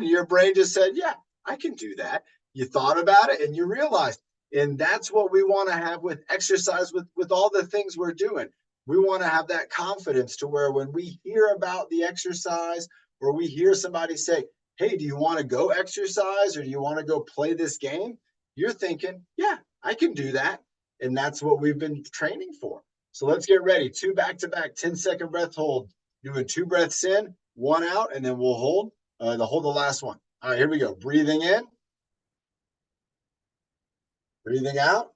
your brain just said, yeah, I can do that. You thought about it and you realized. And that's what we want to have with exercise, with all the things we're doing. We want to have that confidence to where when we hear about the exercise or we hear somebody say, hey, do you want to go exercise or do you want to go play this game? You're thinking, yeah, I can do that. And that's what we've been training for. So let's get ready. 2 back-to-back 10-second breath hold. Doing 2 breaths in, 1 out, and then we'll hold the last one. All right, here we go. Breathing in. Breathing out.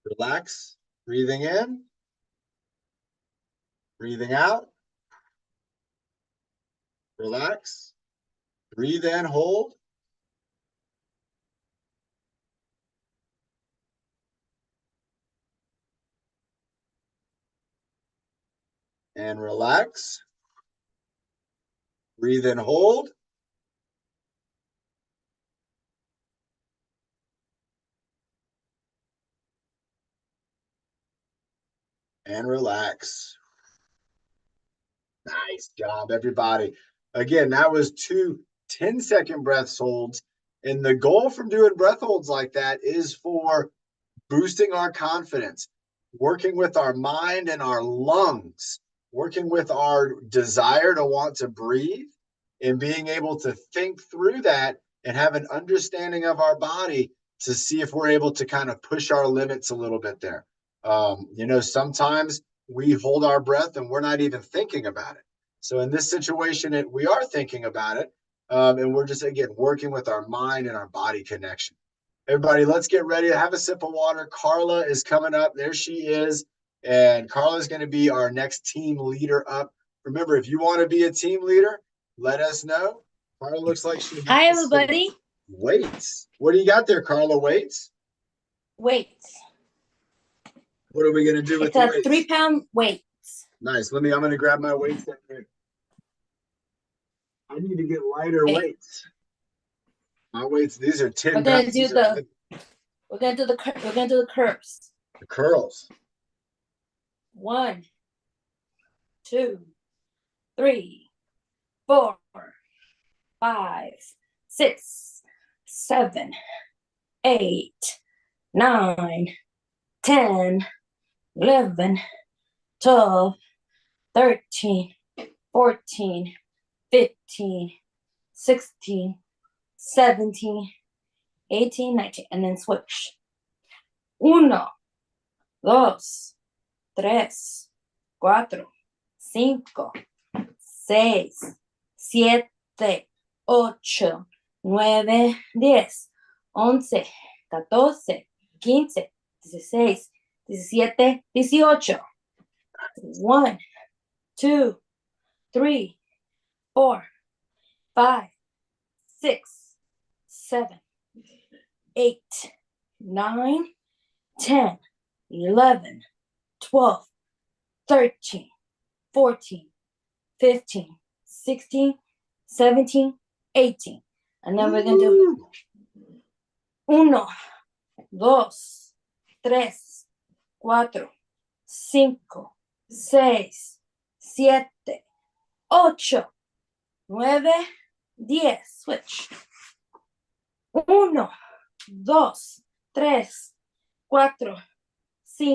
Relax. Breathing in. Breathing out. Relax. Breathe in, hold. And relax. Breathe in, hold. And relax. Nice job, everybody. Again, that was 2 10-second breath holds. And the goal from doing breath holds like that is for boosting our confidence, working with our mind and our lungs, working with our desire to want to breathe, and being able to think through that and have an understanding of our body to see if we're able to kind of push our limits a little bit there. Sometimes we hold our breath and we're not even thinking about it. So in this situation, we are thinking about it. And we're just, again, working with our mind and our body connection. Everybody, let's get ready to have a sip of water. Carla is coming up. There she is. And Carla is going to be our next team leader up. Remember, if you want to be a team leader, let us know. Carla looks like she has Hi, everybody. Weights. What do you got there, Carla? Weights? Weights. What are we going to do with the weights? It's a 3-pound weights. Nice. I'm going to grab my weights. I need to get lighter weights. My weights, these are 10 pounds. We're gonna do the curls. The curls. 1, 2, 3, 4, 5, 6, 7, 8, 9, 10, 11, 12, 13, 14, 15, 16, 17, 18, 19, and then switch. 1, 2, 3, 4, 5, 6, 7, 8, 9, 10, 11, 14, 15, 16, 17, 18. 1, 2, 3, 4, 5, 6, 7, 8, 9, 10, 11, 12, 13, 14, 15, 16, 17, 18. And then we're going to do 1, 2, 3, 4, 5, 6, 7, 8, 9, 10. Switch. 1, 2, 3, 4,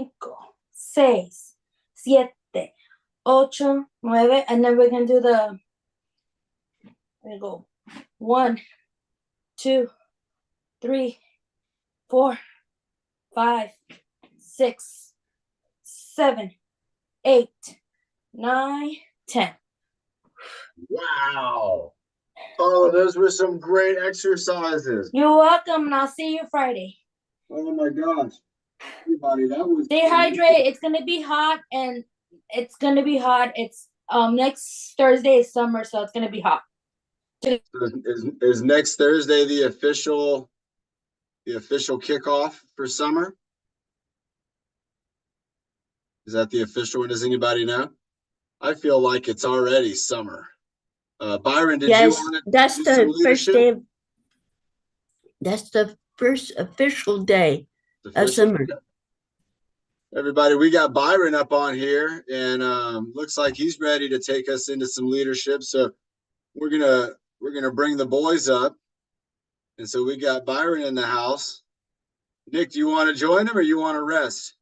5, 6, 7, 8, 9. And then we're going to do the, there we go. 1, 2, 3, 4, 5, 6, 7, 8, 9, 10. Wow. Oh, those were some great exercises. You're welcome, and I'll see you Friday. Oh my gosh. Everybody, that was Stay hydrated. It's gonna be hot, and it's gonna be hot. It's next Thursday is summer, so it's gonna be hot. Is next Thursday the official kickoff for summer? Is that the official one? Does anybody know? I feel like it's already summer. Byron, did you want to that's do some the first leadership? day. That's the first official day of summer. Everybody, we got Byron up on here, and looks like he's ready to take us into some leadership. So we're gonna bring the boys up, and so we got Byron in the house. Nick, do you want to join him or you want to rest?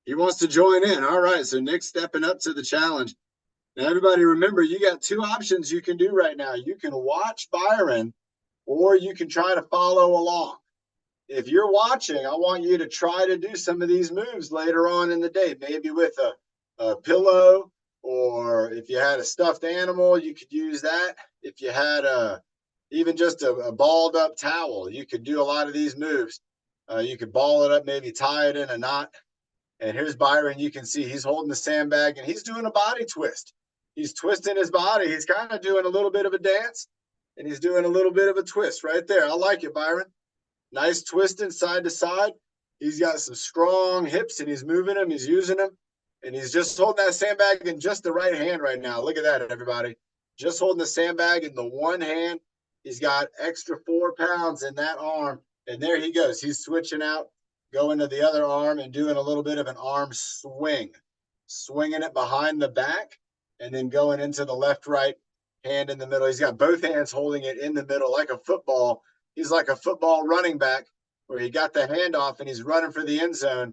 He wants to join in. All right, so Nick's stepping up to the challenge. Now, everybody, remember, you got two options you can do right now. You can watch Byron, or you can try to follow along. If you're watching, I want you to try to do some of these moves later on in the day, maybe with a pillow, or if you had a stuffed animal, you could use that. If you had even just a balled up towel, you could do a lot of these moves. You could ball it up, maybe tie it in a knot. And here's Byron. You can see he's holding the sandbag and he's doing a body twist. He's twisting his body. He's kind of doing a little bit of a dance, and he's doing a little bit of a twist right there. I like it, Byron. Nice twisting side to side. He's got some strong hips, and he's moving them. He's using them, and he's just holding that sandbag in just the right hand right now. Look at that, everybody. Just holding the sandbag in the one hand. He's got extra 4 pounds in that arm, and there he goes. He's switching out, going to the other arm and doing a little bit of an arm swing, swinging it behind the back and then going into the left-right hand in the middle. He's got both hands holding it in the middle like a football. He's like a football running back where he got the handoff and he's running for the end zone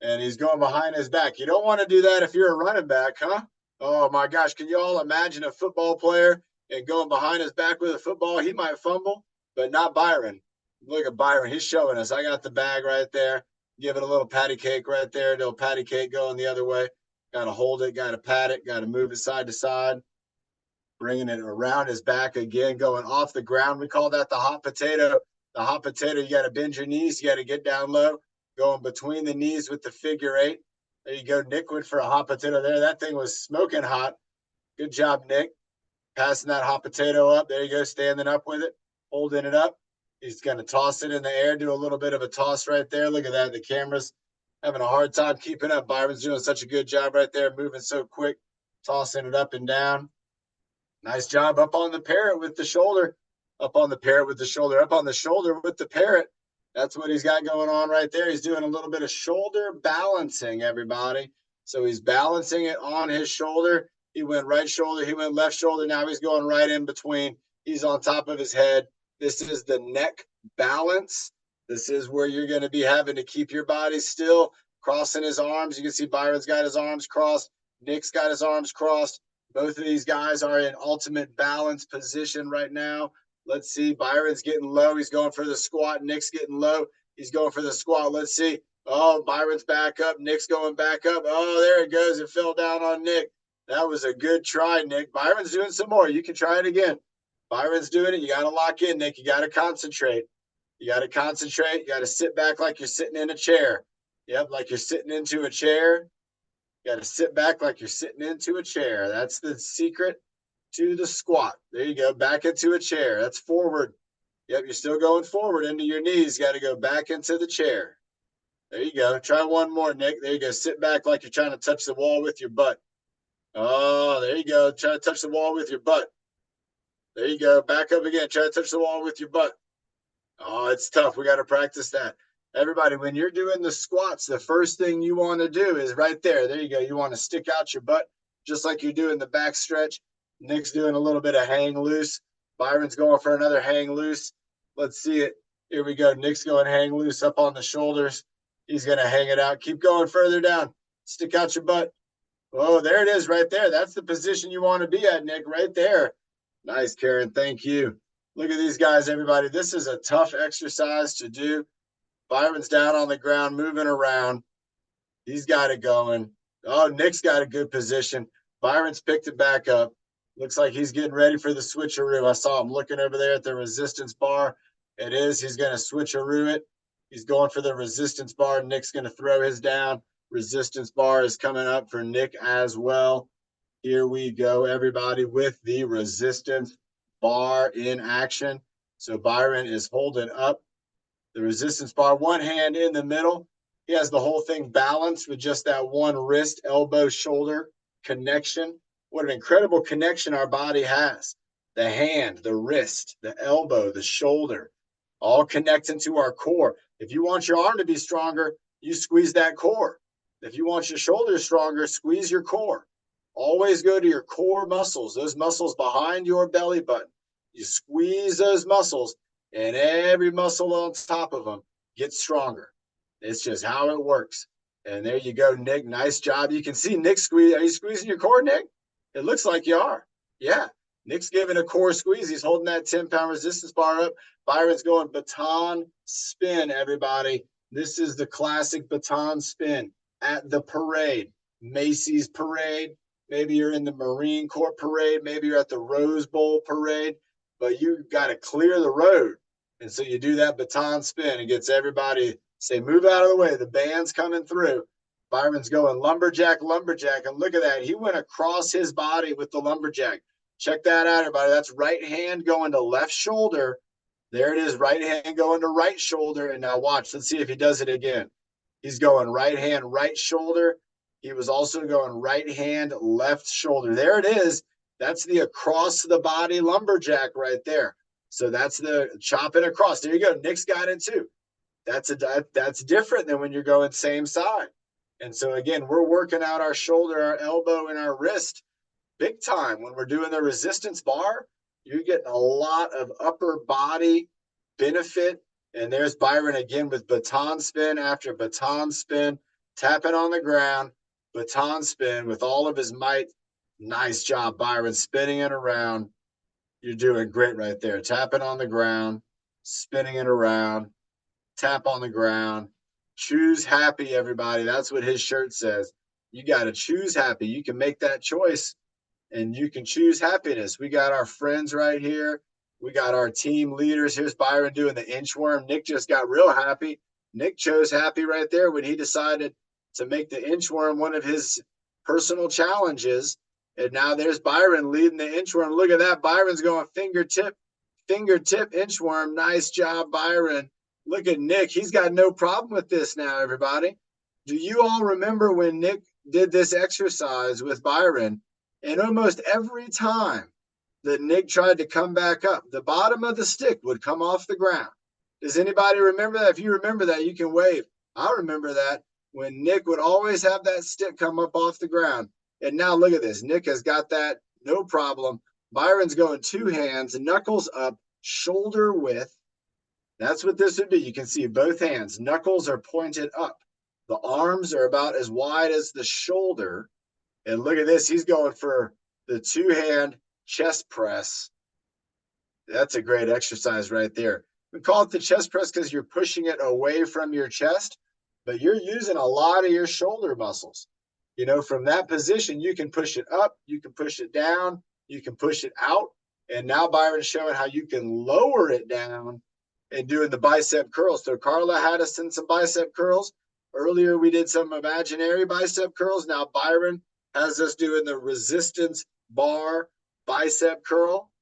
and he's going behind his back. You don't want to do that if you're a running back, huh? Oh my gosh, can you all imagine a football player and going behind his back with a football? He might fumble, but not Byron. Look at Byron. He's showing us. I got the bag right there. Give it a little patty cake right there. A little patty cake going the other way. Got to hold it. Got to pat it. Got to move it side to side. Bringing it around his back again. Going off the ground. We call that the hot potato. The hot potato, you got to bend your knees. You got to get down low. Going between the knees with the figure 8. There you go. Nick went for a hot potato there. That thing was smoking hot. Good job, Nick. Passing that hot potato up. There you go. Standing up with it. Holding it up. He's going to toss it in the air, do a little bit of a toss right there. Look at that. The camera's having a hard time keeping up. Byron's doing such a good job right there, moving so quick, tossing it up and down. Nice job up on the parrot with the shoulder. Up on the parrot with the shoulder. Up on the shoulder with the parrot. That's what he's got going on right there. He's doing a little bit of shoulder balancing, everybody. So he's balancing it on his shoulder. He went right shoulder. He went left shoulder. Now he's going right in between. He's on top of his head. This is the neck balance. This is where you're going to be having to keep your body still, crossing his arms. You can see Byron's got his arms crossed. Nick's got his arms crossed. Both of these guys are in ultimate balance position right now. Let's see. Byron's getting low. He's going for the squat. Nick's getting low. He's going for the squat. Let's see. Oh, Byron's back up. Nick's going back up. Oh, there it goes. It fell down on Nick. That was a good try, Nick. Byron's doing some more. You can try it again. Byron's doing it. You got to lock in, Nick. You got to concentrate. You got to concentrate. You got to sit back like you're sitting in a chair. Yep, like you're sitting into a chair. You got to sit back like you're sitting into a chair. That's the secret to the squat. There you go. Back into a chair. That's forward. Yep, you're still going forward into your knees. You got to go back into the chair. There you go. Try one more, Nick. There you go. Sit back like you're trying to touch the wall with your butt. Oh, there you go. Try to touch the wall with your butt. There you go. Back up again. Try to touch the wall with your butt. Oh, it's tough. We got to practice that. Everybody, when you're doing the squats, the first thing you want to do is right there. There you go. You want to stick out your butt just like you're doing the back stretch. Nick's doing a little bit of hang loose. Byron's going for another hang loose. Let's see it. Here we go. Nick's going hang loose up on the shoulders. He's going to hang it out. Keep going further down. Stick out your butt. Oh, there it is right there. That's the position you want to be at, Nick, right there. Nice, Karen. Thank you. Look at these guys, everybody. This is a tough exercise to do. Byron's down on the ground, moving around. He's got it going. Oh, Nick's got a good position. Byron's picked it back up. Looks like he's getting ready for the switcheroo. I saw him looking over there at the resistance bar. It is. He's going to switcheroo it. He's going for the resistance bar. Nick's going to throw his down. Resistance bar is coming up for Nick as well. Here we go, everybody, with the resistance bar in action. So Byron is holding up the resistance bar, one hand in the middle. He has the whole thing balanced with just that one wrist, elbow, shoulder connection. What an incredible connection our body has. The hand, the wrist, the elbow, the shoulder, all connecting to our core. If you want your arm to be stronger, you squeeze that core. If you want your shoulders stronger, squeeze your core. Always go to your core muscles, those muscles behind your belly button. You squeeze those muscles, and every muscle on top of them gets stronger. It's just how it works. And there you go, Nick. Nice job. You can see Nick squeeze. Are you squeezing your core, Nick? It looks like you are. Yeah. Nick's giving a core squeeze. He's holding that 10-pound resistance bar up. Byron's going baton spin, everybody. This is the classic baton spin at the parade. Macy's parade. Maybe you're in the Marine Corps parade. Maybe you're at the Rose Bowl parade. But you got to clear the road. And so you do that baton spin. It gets everybody say, move out of the way. The band's coming through. Byron's going lumberjack, lumberjack. And look at that. He went across his body with the lumberjack. Check that out, everybody. That's right hand going to left shoulder. There it is. Right hand going to right shoulder. And now watch. Let's see if he does it again. He's going right hand, right shoulder. He was also going right hand, left shoulder. There it is. That's the across the body lumberjack right there. So that's the chopping across. There you go. Nick's got it too. That's different than when you're going same side. And so again, we're working out our shoulder, our elbow, and our wrist big time. When we're doing the resistance bar, you're getting a lot of upper body benefit. And there's Byron again with baton spin after baton spin, tapping on the ground, baton spin with all of his might. Nice job, Byron, spinning it around. You're doing great right there. Tapping on the ground, spinning it around, tap on the ground. Choose happy, everybody. That's what his shirt says. You got to choose happy. You can make that choice, and you can choose happiness. We got our friends right here. We got our team leaders. Here's Byron doing the inchworm. Nick just got real happy. Nick chose happy right there when he decided to make the inchworm one of his personal challenges. And now there's Byron leading the inchworm. Look at that. Byron's going fingertip inchworm. Nice job, Byron. Look at Nick. He's got no problem with this now, everybody. Do you all remember when Nick did this exercise with Byron? And almost every time that Nick tried to come back up, the bottom of the stick would come off the ground. Does anybody remember that? If you remember that, you can wave. I remember that when Nick would always have that stick come up off the ground. And now look at this. Nick has got that, no problem. Byron's going two hands, knuckles up, shoulder width. That's what this would be. You can see both hands. Knuckles are pointed up. The arms are about as wide as the shoulder. And look at this. He's going for the two-hand chest press. That's a great exercise right there. We call it the chest press because you're pushing it away from your chest, but you're using a lot of your shoulder muscles. You know, from that position, you can push it up, you can push it down, you can push it out. And now Byron's showing how you can lower it down and doing the bicep curls. So Carla had us in some bicep curls. Earlier, we did some imaginary bicep curls. Now Byron has us doing the resistance bar bicep curl.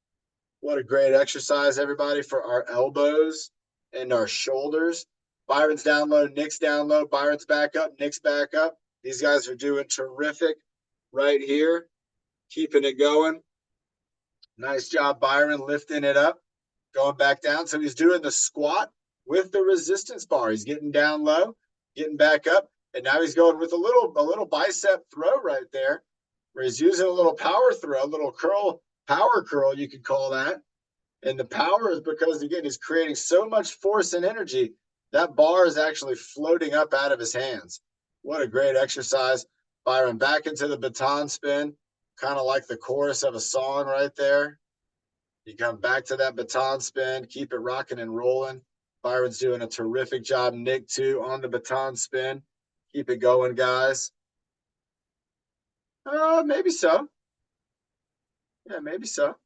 What a great exercise, everybody, for our elbows and our shoulders. Byron's down low, Nick's down low, Byron's back up, Nick's back up. These guys are doing terrific right here, keeping it going. Nice job, Byron, lifting it up, going back down. So he's doing the squat with the resistance bar. He's getting down low, getting back up, and now he's going with a little bicep throw right there, where he's using a little power throw, a little curl, power curl, you could call that. And the power is because, again, he's creating so much force and energy. That bar is actually floating up out of his hands. What a great exercise. Byron back into the baton spin, kind of like the chorus of a song right there. You come back to that baton spin, keep it rocking and rolling. Byron's doing a terrific job. Nick, too, on the baton spin. Keep it going, guys. Maybe so. Yeah, maybe so.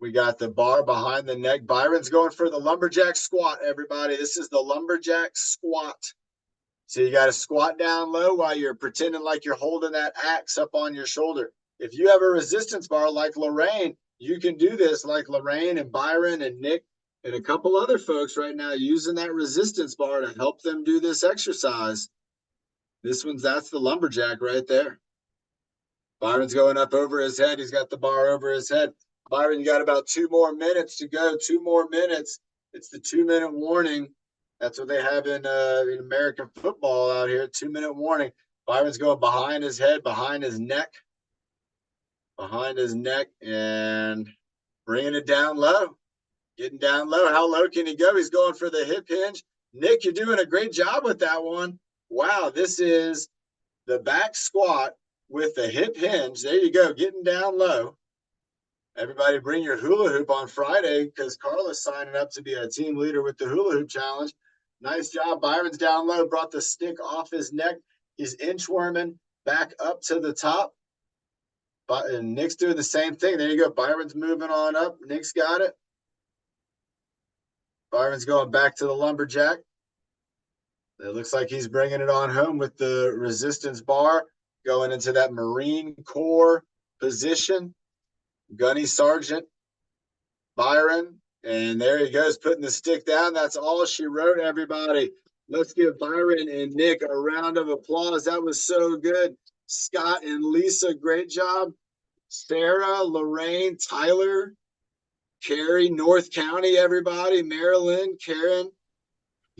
We got the bar behind the neck. Byron's going for the lumberjack squat, everybody. This is the lumberjack squat. So you got to squat down low while you're pretending like you're holding that axe up on your shoulder. If you have a resistance bar like Lorraine, you can do this like Lorraine and Byron and Nick and a couple other folks right now using that resistance bar to help them do this exercise. That's the lumberjack right there. Byron's going up over his head. He's got the bar over his head. Byron, you got about 2 more minutes to go. 2 more minutes. It's the 2-minute warning. That's what they have in American football out here. 2-minute warning. Byron's going behind his head, behind his neck, and bringing it down low. Getting down low. How low can he go? He's going for the hip hinge. Nick, you're doing a great job with that one. Wow, this is the back squat with the hip hinge. There you go, getting down low. Everybody bring your hula hoop on Friday because Carla's signing up to be a team leader with the hula hoop challenge. Nice job. Byron's down low, brought the stick off his neck. He's inchworming back up to the top. And Nick's doing the same thing. There you go. Byron's moving on up. Nick's got it. Byron's going back to the lumberjack. It looks like he's bringing it on home with the resistance bar, going into that Marine Corps position. Gunny Sergeant Byron, and there he goes, putting the stick down. That's all she wrote, everybody. Let's give Byron and Nick a round of applause. That was so good. Scott and Lisa, great job. Sarah, Lorraine, Tyler, Carrie, North County, everybody. Marilyn, Karen,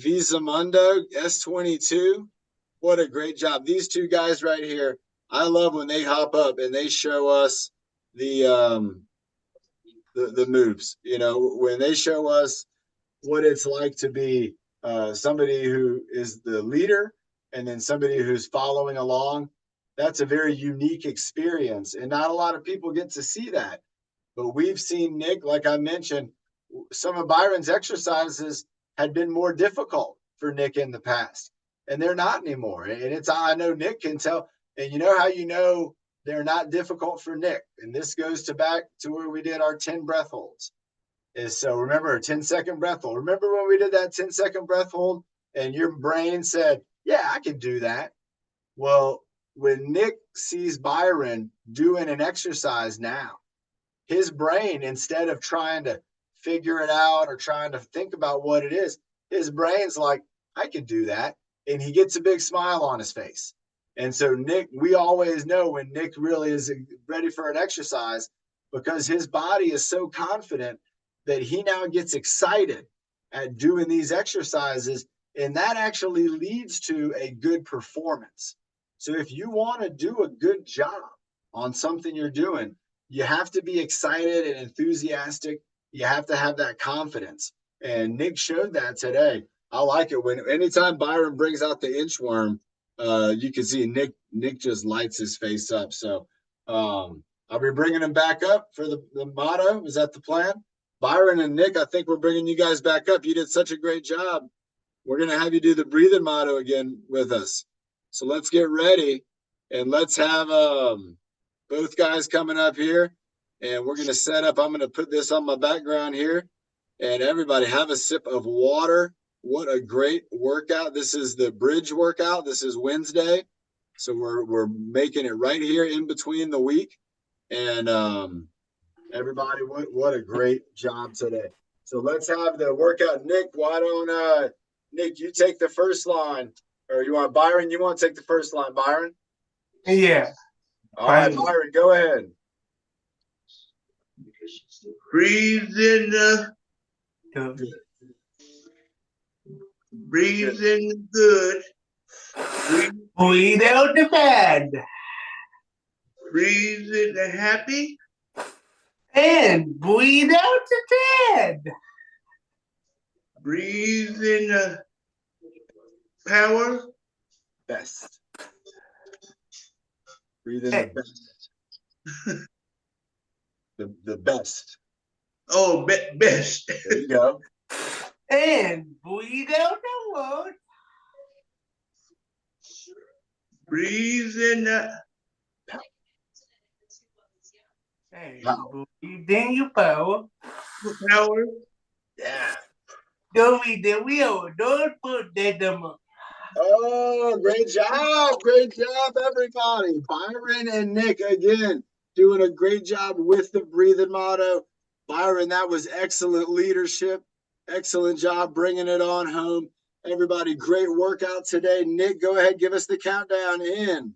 Visamundo, S22. What a great job. These two guys right here, I love when they hop up and they show us the moves, when they show us what it's like to be somebody who is the leader and then somebody who's following along. That's a very unique experience, and not a lot of people get to see that. But we've seen Nick, like I mentioned, some of Byron's exercises had been more difficult for Nick in the past, and they're not anymore. And I know Nick can tell, and you know how they're not difficult for Nick. And this goes back to where we did our 10 breath holds. So remember a 10-second breath hold. Remember when we did that 10-second breath hold and your brain said, yeah, I can do that. Well, when Nick sees Byron doing an exercise now, his brain, instead of trying to figure it out or trying to think about what it is, his brain's like, I can do that. And he gets a big smile on his face. And so Nick, we always know when Nick really is ready for an exercise because his body is so confident that he now gets excited at doing these exercises. And that actually leads to a good performance. So if you want to do a good job on something you're doing, you have to be excited and enthusiastic. You have to have that confidence. And Nick showed that today. I like it when anytime Byron brings out the inchworm, you can see Nick just lights his face up. So are we bringing him back up for the motto? Is that the plan? Byron and Nick, I think we're bringing you guys back up. You did such a great job. We're going to have you do the breathing motto again with us. So let's get ready and let's have both guys coming up here. And we're going to set up. I'm going to put this on my background here. And everybody have a sip of water. What a great workout. This is the bridge workout. This is Wednesday. So we're making it right here in between the week. And everybody, what a great job today. So let's have the workout. Nick, why don't Nick, you take the first line. Or you want Byron? You want to take the first line, Byron? Yeah. All right, Byron. Byron, go ahead. Breathe in the good. Breathe in the good. Breathe out the bad. Breathe in the happy. And breathe out the sad. Breathe in the power. Best. Breathe in the best. the best. Oh, best. There you go. And breathe out the world. Breathe in the Power. breathe in your power. Power. Yeah. Don't read the wheel. Don't put that number. Oh, great job. Great job, everybody. Byron and Nick, again, doing a great job with the breathing motto. Byron, that was excellent leadership. Excellent job bringing it on home. Everybody, great workout today. Nick, go ahead, give us the countdown in.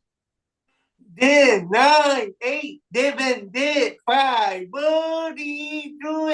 10, 9, 8, 7, 6, 5, 4, 3, 2,